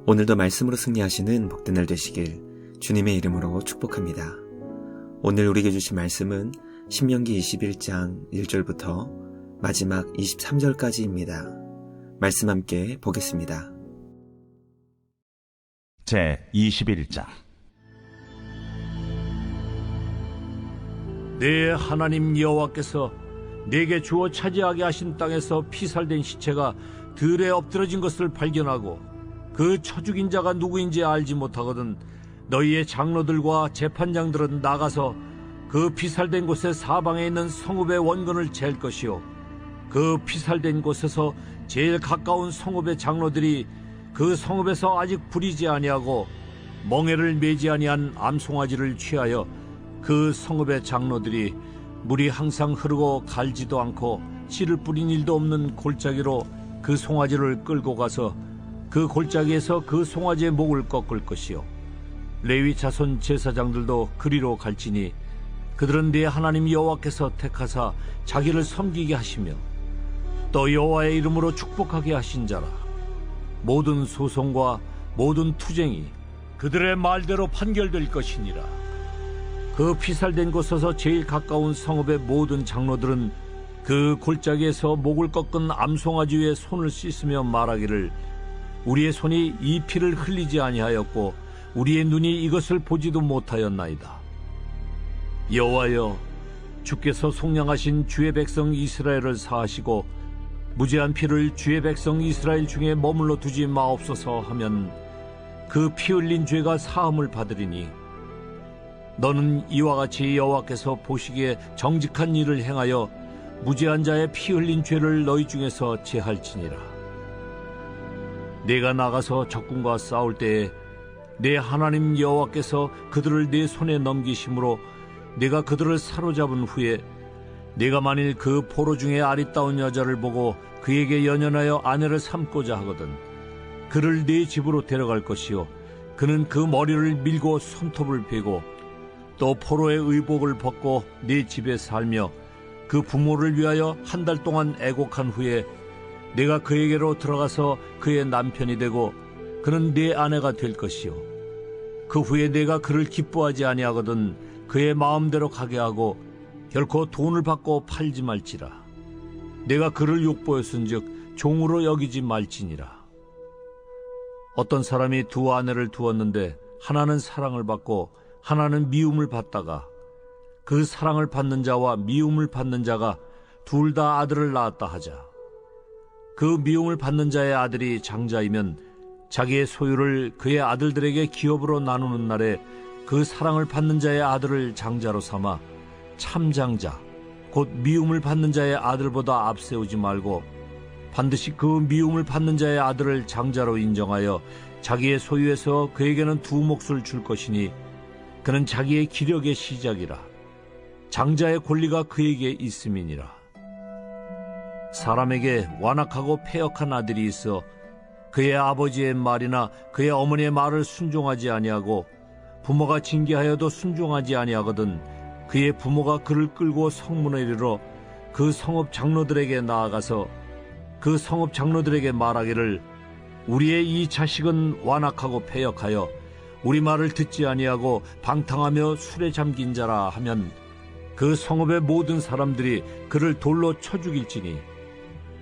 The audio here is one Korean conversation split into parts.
오늘도 말씀으로 승리하시는 복된 날 되시길 주님의 이름으로 축복합니다. 오늘 우리에게 주신 말씀은 신명기 21장 1절부터 마지막 23절까지입니다. 말씀 함께 보겠습니다. 제 21장. 내 하나님 여호와께서 내게 주어 차지하게 하신 땅에서 피살된 시체가 들에 엎드러진 것을 발견하고 그 쳐 죽인 자가 누구인지 알지 못하거든 너희의 장로들과 재판장들은 나가서 그 피살된 곳의 사방에 있는 성읍의 원근을 잴 것이요, 그 피살된 곳에서 제일 가까운 성읍의 장로들이 그 성읍에서 아직 부리지 아니하고 멍에를 매지 아니한 암송아지를 취하여 그 성읍의 장로들이 물이 항상 흐르고 갈지도 않고 씨를 뿌린 일도 없는 골짜기로 그 송아지를 끌고 가서 그 골짜기에서 그 송아지의 목을 꺾을 것이요, 레위 자손 제사장들도 그리로 갈지니 그들은 네 하나님 여호와께서 택하사 자기를 섬기게 하시며 또 여호와의 이름으로 축복하게 하신 자라. 모든 소송과 모든 투쟁이 그들의 말대로 판결될 것이니라. 그 피살된 곳에서 제일 가까운 성읍의 모든 장로들은 그 골짜기에서 목을 꺾은 암송아지 위에 손을 씻으며 말하기를, 우리의 손이 이 피를 흘리지 아니하였고 우리의 눈이 이것을 보지도 못하였나이다. 여호와여, 주께서 속량하신 주의 백성 이스라엘을 사하시고 무죄한 피를 주의 백성 이스라엘 중에 머물러 두지 마옵소서 하면 그 피 흘린 죄가 사함을 받으리니 너는 이와 같이 여호와께서 보시기에 정직한 일을 행하여 무죄한 자의 피 흘린 죄를 너희 중에서 제할지니라. 내가 나가서 적군과 싸울 때에 내 하나님 여호와께서 그들을 내 손에 넘기심으로 내가 그들을 사로잡은 후에 내가 만일 그 포로 중에 아리따운 여자를 보고 그에게 연연하여 아내를 삼고자 하거든 그를 네 집으로 데려갈 것이요, 그는 그 머리를 밀고 손톱을 베고 또 포로의 의복을 벗고 네 집에 살며 그 부모를 위하여 한 달 동안 애곡한 후에 내가 그에게로 들어가서 그의 남편이 되고 그는 네 아내가 될 것이요, 그 후에 내가 그를 기뻐하지 아니하거든 그의 마음대로 가게 하고 결코 돈을 받고 팔지 말지라. 내가 그를 욕보였은즉 종으로 여기지 말지니라. 어떤 사람이 두 아내를 두었는데 하나는 사랑을 받고 하나는 미움을 받다가 그 사랑을 받는 자와 미움을 받는 자가 둘 다 아들을 낳았다 하자. 그 미움을 받는 자의 아들이 장자이면 자기의 소유를 그의 아들들에게 기업으로 나누는 날에 그 사랑을 받는 자의 아들을 장자로 삼아 참장자, 곧 미움을 받는 자의 아들보다 앞세우지 말고 반드시 그 미움을 받는 자의 아들을 장자로 인정하여 자기의 소유에서 그에게는 두 몫을 줄 것이니 그는 자기의 기력의 시작이라. 장자의 권리가 그에게 있음이니라. 사람에게 완악하고 패역한 아들이 있어 그의 아버지의 말이나 그의 어머니의 말을 순종하지 아니하고 부모가 징계하여도 순종하지 아니하거든 그의 부모가 그를 끌고 성문에 이르러 그 성읍 장로들에게 나아가서 그 성읍 장로들에게 말하기를, 우리의 이 자식은 완악하고 패역하여 우리 말을 듣지 아니하고 방탕하며 술에 잠긴 자라 하면 그 성읍의 모든 사람들이 그를 돌로 쳐 죽일지니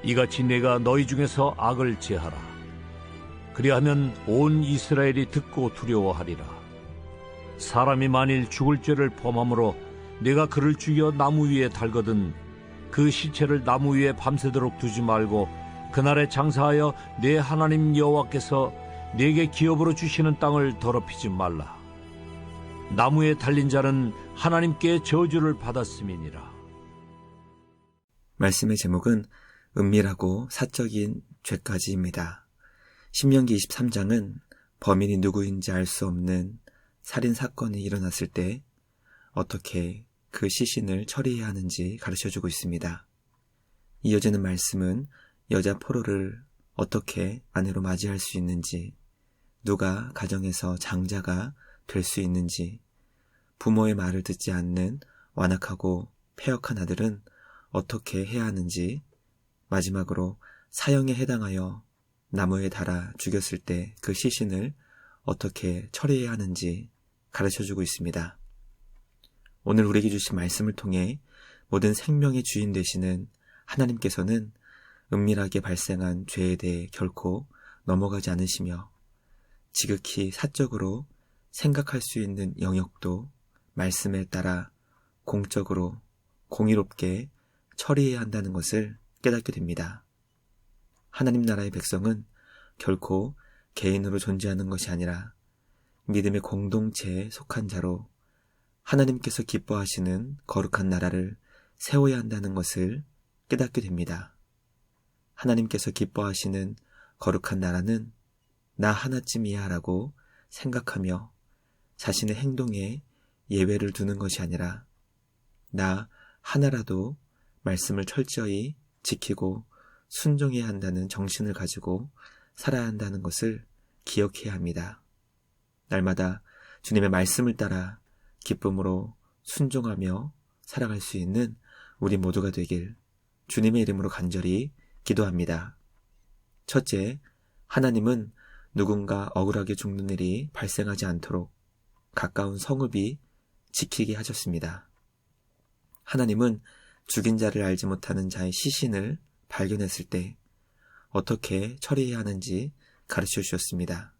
이같이 내가 너희 중에서 악을 제하라. 그리하면 온 이스라엘이 듣고 두려워하리라. 사람이 만일 죽을 죄를 범함으로 내가 그를 죽여 나무 위에 달거든 그 시체를 나무 위에 밤새도록 두지 말고 그날에 장사하여 내 하나님 여호와께서 내게 기업으로 주시는 땅을 더럽히지 말라. 나무에 달린 자는 하나님께 저주를 받았음이니라. 말씀의 제목은 은밀하고 사적인 죄까지입니다. 신명기 23장은 범인이 누구인지 알 수 없는 살인 사건이 일어났을 때 어떻게 그 시신을 처리해야 하는지 가르쳐주고 있습니다. 이어지는 말씀은 여자 포로를 어떻게 아내로 맞이할 수 있는지, 누가 가정에서 장자가 될 수 있는지, 부모의 말을 듣지 않는 완악하고 패역한 아들은 어떻게 해야 하는지, 마지막으로 사형에 해당하여 나무에 달아 죽였을 때 그 시신을 어떻게 처리해야 하는지 가르쳐주고 있습니다. 오늘 우리에게 주신 말씀을 통해 모든 생명의 주인 되시는 하나님께서는 은밀하게 발생한 죄에 대해 결코 넘어가지 않으시며 지극히 사적으로 생각할 수 있는 영역도 말씀에 따라 공적으로 공의롭게 처리해야 한다는 것을 깨닫게 됩니다. 하나님 나라의 백성은 결코 개인으로 존재하는 것이 아니라 믿음의 공동체에 속한 자로 하나님께서 기뻐하시는 거룩한 나라를 세워야 한다는 것을 깨닫게 됩니다. 하나님께서 기뻐하시는 거룩한 나라는 나 하나쯤이야 라고 생각하며 자신의 행동에 예외를 두는 것이 아니라 나 하나라도 말씀을 철저히 지키고 순종해야 한다는 정신을 가지고 살아야 한다는 것을 기억해야 합니다. 날마다 주님의 말씀을 따라 기쁨으로 순종하며 살아갈 수 있는 우리 모두가 되길 주님의 이름으로 간절히 기도합니다. 첫째, 하나님은 누군가 억울하게 죽는 일이 발생하지 않도록 가까운 성읍이 지키게 하셨습니다. 하나님은 죽인 자를 알지 못하는 자의 시신을 발견했을 때 어떻게 처리해야 하는지 가르쳐 주셨습니다.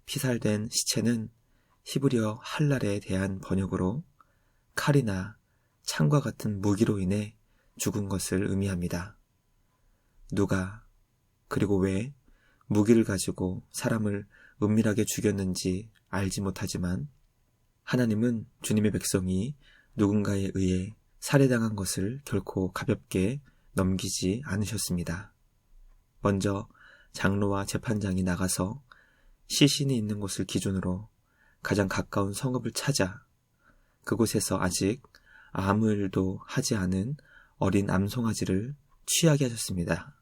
피살된 시체는 히브리어 할랄에 대한 번역으로 칼이나 창과 같은 무기로 인해 죽은 것을 의미합니다. 누가 그리고 왜 무기를 가지고 사람을 은밀하게 죽였는지 알지 못하지만 하나님은 주님의 백성이 누군가에 의해 살해당한 것을 결코 가볍게 넘기지 않으셨습니다. 먼저 장로와 재판장이 나가서 시신이 있는 곳을 기준으로 가장 가까운 성읍을 찾아 그곳에서 아직 아무 일도 하지 않은 어린 암송아지를 취하게 하셨습니다.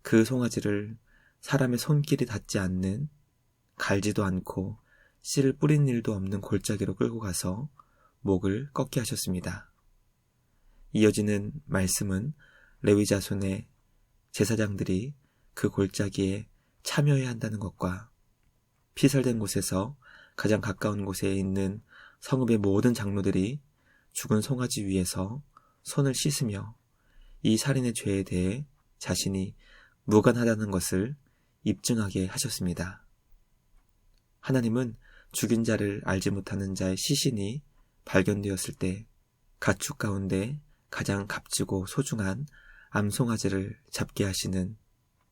그 송아지를 사람의 손길이 닿지 않는 갈지도 않고 씨를 뿌린 일도 없는 골짜기로 끌고 가서 목을 꺾게 하셨습니다. 이어지는 말씀은 레위 자손의 제사장들이 그 골짜기에 참여해야 한다는 것과 피살된 곳에서 가장 가까운 곳에 있는 성읍의 모든 장로들이 죽은 송아지 위에서 손을 씻으며 이 살인의 죄에 대해 자신이 무관하다는 것을 입증하게 하셨습니다. 하나님은 죽인 자를 알지 못하는 자의 시신이 발견되었을 때 가축 가운데 가장 값지고 소중한 암송아지를 잡게 하시는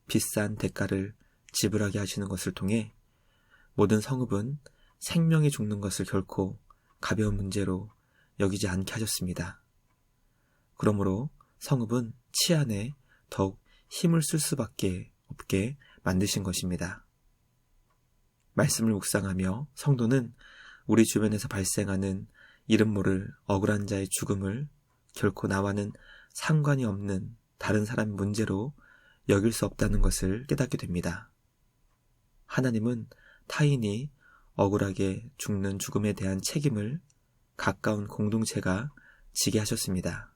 비싼 대가를 지불하게 하시는 것을 통해 모든 성읍은 생명이 죽는 것을 결코 가벼운 문제로 여기지 않게 하셨습니다. 그러므로 성읍은 치안에 더욱 힘을 쓸 수밖에 없게 만드신 것입니다. 말씀을 묵상하며 성도는 우리 주변에서 발생하는 이름 모를 억울한 자의 죽음을 결코 나와는 상관이 없는 다른 사람의 문제로 여길 수 없다는 것을 깨닫게 됩니다. 하나님은 타인이 억울하게 죽는 죽음에 대한 책임을 가까운 공동체가 지게 하셨습니다.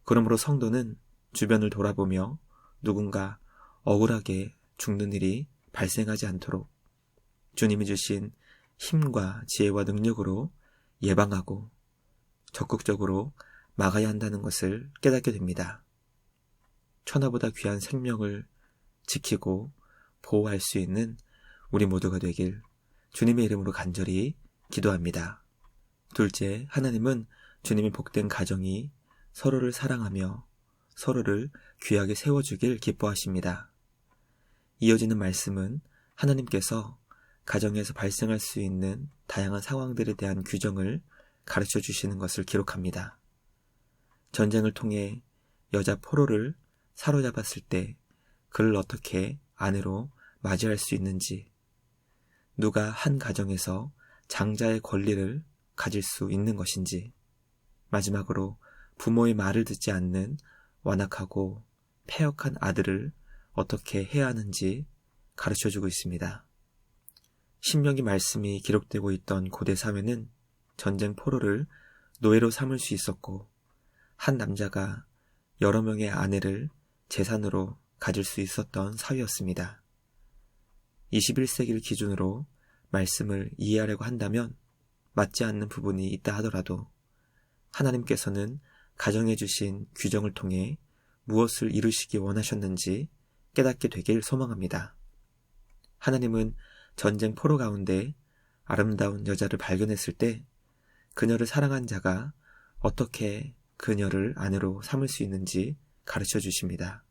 그러므로 성도는 주변을 돌아보며 누군가 억울하게 죽는 일이 발생하지 않도록 주님이 주신 힘과 지혜와 능력으로 예방하고 적극적으로 막아야 한다는 것을 깨닫게 됩니다. 천하보다 귀한 생명을 지키고 보호할 수 있는 우리 모두가 되길 주님의 이름으로 간절히 기도합니다. 둘째, 하나님은 주님의 복된 가정이 서로를 사랑하며 서로를 귀하게 세워주길 기뻐하십니다. 이어지는 말씀은 하나님께서 가정에서 발생할 수 있는 다양한 상황들에 대한 규정을 가르쳐 주시는 것을 기록합니다. 전쟁을 통해 여자 포로를 사로잡았을 때 그를 어떻게 아내로 맞이할 수 있는지, 누가 한 가정에서 장자의 권리를 가질 수 있는 것인지, 마지막으로 부모의 말을 듣지 않는 완악하고 패역한 아들을 어떻게 해야 하는지 가르쳐주고 있습니다. 신명기 말씀이 기록되고 있던 고대 사회는 전쟁 포로를 노예로 삼을 수 있었고 한 남자가 여러 명의 아내를 재산으로 가질 수 있었던 사회였습니다. 21세기를 기준으로 말씀을 이해하려고 한다면 맞지 않는 부분이 있다 하더라도 하나님께서는 가정해 주신 규정을 통해 무엇을 이루시기 원하셨는지 깨닫게 되길 소망합니다. 하나님은 전쟁 포로 가운데 아름다운 여자를 발견했을 때 그녀를 사랑한 자가 어떻게 그녀를 아내로 삼을 수 있는지 가르쳐 주십니다.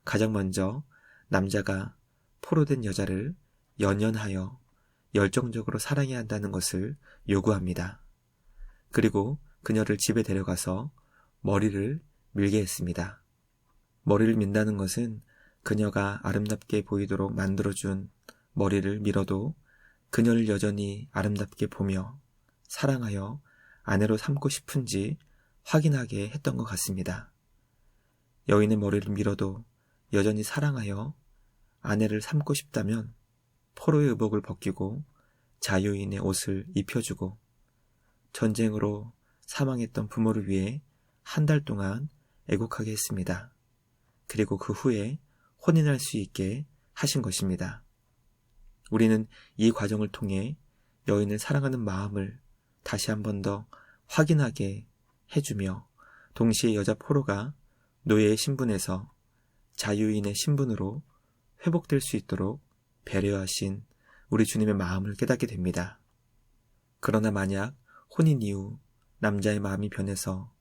가장 먼저 남자가 포로된 여자를 연연하여 열정적으로 사랑해야 한다는 것을 요구합니다. 그리고 그녀를 집에 데려가서 머리를 밀게 했습니다. 머리를 민다는 것은 그녀가 아름답게 보이도록 만들어준 머리를 밀어도 그녀를 여전히 아름답게 보며 사랑하여 아내로 삼고 싶은지 확인하게 했던 것 같습니다. 여인의 머리를 밀어도 여전히 사랑하여 아내를 삼고 싶다면 포로의 의복을 벗기고 자유인의 옷을 입혀주고 전쟁으로 사망했던 부모를 위해 한 달 동안 애곡하게 했습니다. 그리고 그 후에 혼인할 수 있게 하신 것입니다. 우리는 이 과정을 통해 여인을 사랑하는 마음을 다시 한 번 더 확인하게 해주며 동시에 여자 포로가 노예의 신분에서 자유인의 신분으로 회복될 수 있도록 배려하신 우리 주님의 마음을 깨닫게 됩니다. 그러나 만약 혼인 이후 남자의 마음이 변해서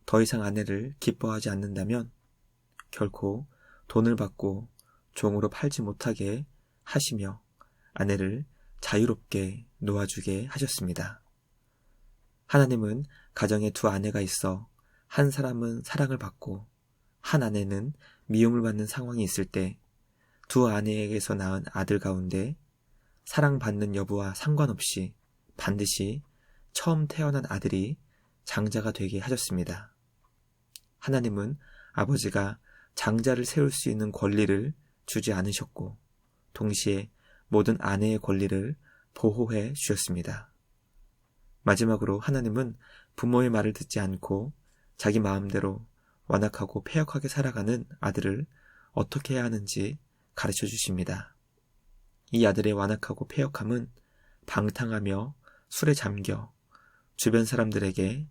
더 이상 아내를 기뻐하지 않는다면 결코 돈을 받고 종으로 팔지 못하게 하시며 아내를 자유롭게 놓아주게 하셨습니다. 하나님은 가정에 두 아내가 있어 한 사람은 사랑을 받고 한 아내는 미움을 받는 상황이 있을 때 두 아내에게서 낳은 아들 가운데 사랑받는 여부와 상관없이 반드시 처음 태어난 아들이 장자가 되게 하셨습니다. 하나님은 아버지가 장자를 세울 수 있는 권리를 주지 않으셨고 동시에 모든 아내의 권리를 보호해 주셨습니다. 마지막으로 하나님은 부모의 말을 듣지 않고 자기 마음대로 완악하고 패역하게 살아가는 아들을 어떻게 해야 하는지 가르쳐 주십니다. 이 아들의 완악하고 패역함은 방탕하며 술에 잠겨 주변 사람들에게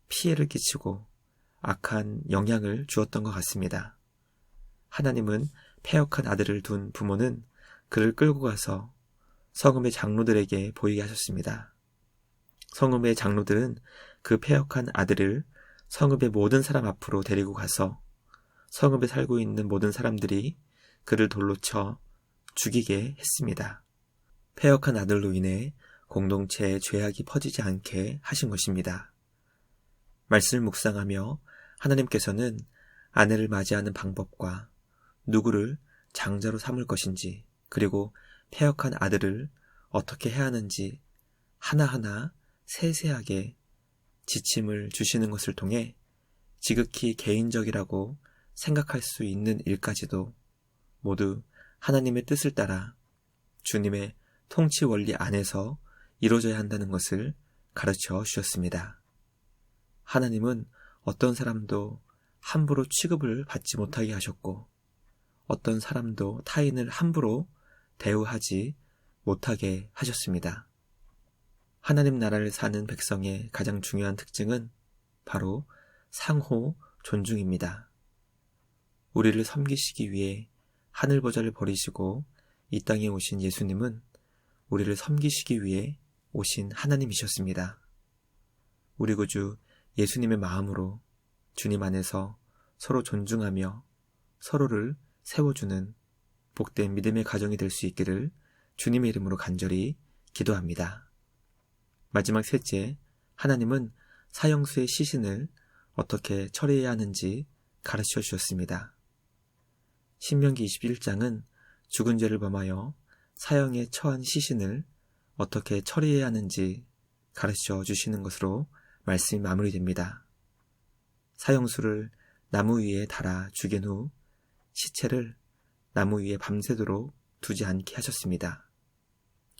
피해를 끼치고 악한 영향을 주었던 것 같습니다. 하나님은 패역한 아들을 둔 부모는 그를 끌고 가서 성읍의 장로들에게 보이게 하셨습니다. 성읍의 장로들은 그 패역한 아들을 성읍의 모든 사람 앞으로 데리고 가서 성읍에 살고 있는 모든 사람들이 그를 돌로 쳐 죽이게 했습니다. 패역한 아들로 인해 공동체에 죄악이 퍼지지 않게 하신 것입니다. 말씀을 묵상하며 하나님께서는 아내를 맞이하는 방법과 누구를 장자로 삼을 것인지 그리고 패역한 아들을 어떻게 해야 하는지 하나하나 세세하게 지침을 주시는 것을 통해 지극히 개인적이라고 생각할 수 있는 일까지도 모두 하나님의 뜻을 따라 주님의 통치 원리 안에서 이루어져야 한다는 것을 가르쳐 주셨습니다. 하나님은 어떤 사람도 함부로 취급을 받지 못하게 하셨고 어떤 사람도 타인을 함부로 대우하지 못하게 하셨습니다. 하나님 나라를 사는 백성의 가장 중요한 특징은 바로 상호 존중입니다. 우리를 섬기시기 위해 하늘보좌를 버리시고 이 땅에 오신 예수님은 우리를 섬기시기 위해 오신 하나님이셨습니다. 우리 구주 예수님의 마음으로 주님 안에서 서로 존중하며 서로를 세워주는 복된 믿음의 가정이 될 수 있기를 주님의 이름으로 간절히 기도합니다. 마지막 셋째, 하나님은 사형수의 시신을 어떻게 처리해야 하는지 가르쳐 주셨습니다. 신명기 21장은 죽은 죄를 범하여 사형에 처한 시신을 어떻게 처리해야 하는지 가르쳐 주시는 것으로 말씀이 마무리됩니다. 사형수를 나무 위에 달아 죽인 후 시체를 나무 위에 밤새도록 두지 않게 하셨습니다.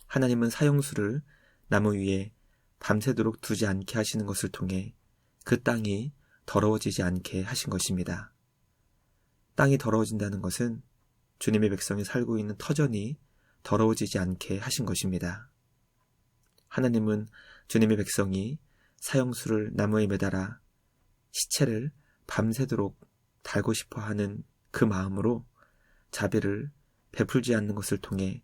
하나님은 사형수를 나무 위에 밤새도록 두지 않게 하시는 것을 통해 그 땅이 더러워지지 않게 하신 것입니다. 땅이 더러워진다는 것은 주님의 백성이 살고 있는 터전이 더러워지지 않게 하신 것입니다. 하나님은 주님의 백성이 사형수를 나무에 매달아 시체를 밤새도록 달고 싶어 하는 그 마음으로 자비를 베풀지 않는 것을 통해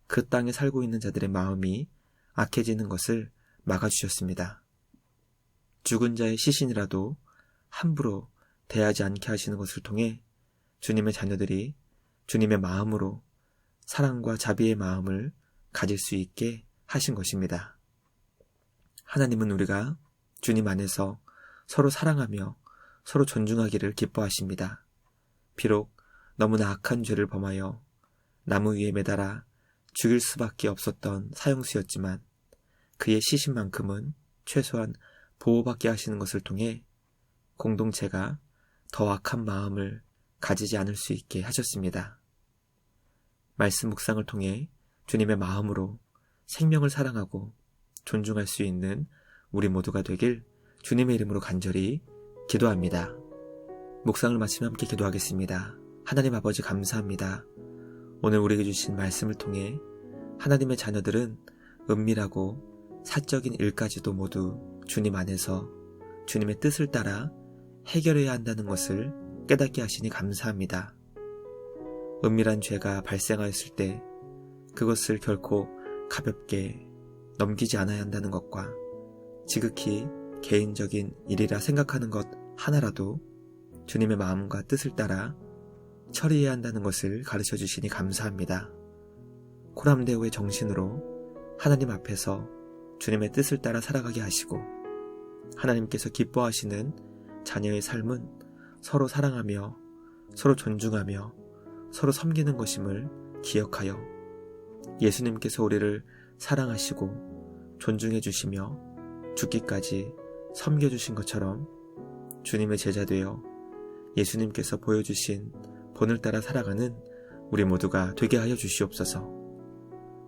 그 땅에 살고 있는 자들의 마음이 악해지는 것을 막아주셨습니다. 죽은 자의 시신이라도 함부로 대하지 않게 하시는 것을 통해 주님의 자녀들이 주님의 마음으로 사랑과 자비의 마음을 가질 수 있게 하신 것입니다. 하나님은 우리가 주님 안에서 서로 사랑하며 서로 존중하기를 기뻐하십니다. 비록 너무나 악한 죄를 범하여 나무 위에 매달아 죽일 수밖에 없었던 사형수였지만 그의 시신만큼은 최소한 보호받게 하시는 것을 통해 공동체가 더 악한 마음을 가지지 않을 수 있게 하셨습니다. 말씀 묵상을 통해 주님의 마음으로 생명을 사랑하고 존중할 수 있는 우리 모두가 되길 주님의 이름으로 간절히 기도합니다. 묵상을 마치며 함께 기도하겠습니다. 하나님 아버지 감사합니다. 오늘 우리에게 주신 말씀을 통해 하나님의 자녀들은 은밀하고 사적인 일까지도 모두 주님 안에서 주님의 뜻을 따라 해결해야 한다는 것을 깨닫게 하시니 감사합니다. 은밀한 죄가 발생하였을 때 그것을 결코 가볍게 넘기지 않아야 한다는 것과 지극히 개인적인 일이라 생각하는 것 하나라도 주님의 마음과 뜻을 따라 처리해야 한다는 것을 가르쳐 주시니 감사합니다. 코람데오의 정신으로 하나님 앞에서 주님의 뜻을 따라 살아가게 하시고 하나님께서 기뻐하시는 자녀의 삶은 서로 사랑하며 서로 존중하며 서로 섬기는 것임을 기억하여 예수님께서 우리를 사랑하시고 존중해 주시며 죽기까지 섬겨주신 것처럼 주님의 제자 되어 예수님께서 보여주신 본을 따라 살아가는 우리 모두가 되게 하여 주시옵소서.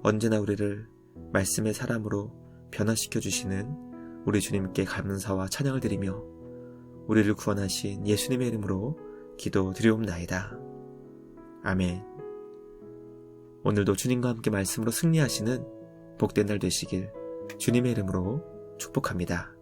언제나 우리를 말씀의 사람으로 변화시켜 주시는 우리 주님께 감사와 찬양을 드리며 우리를 구원하신 예수님의 이름으로 기도드리옵나이다. 아멘. 오늘도 주님과 함께 말씀으로 승리하시는 복된 날 되시길 주님의 이름으로 축복합니다.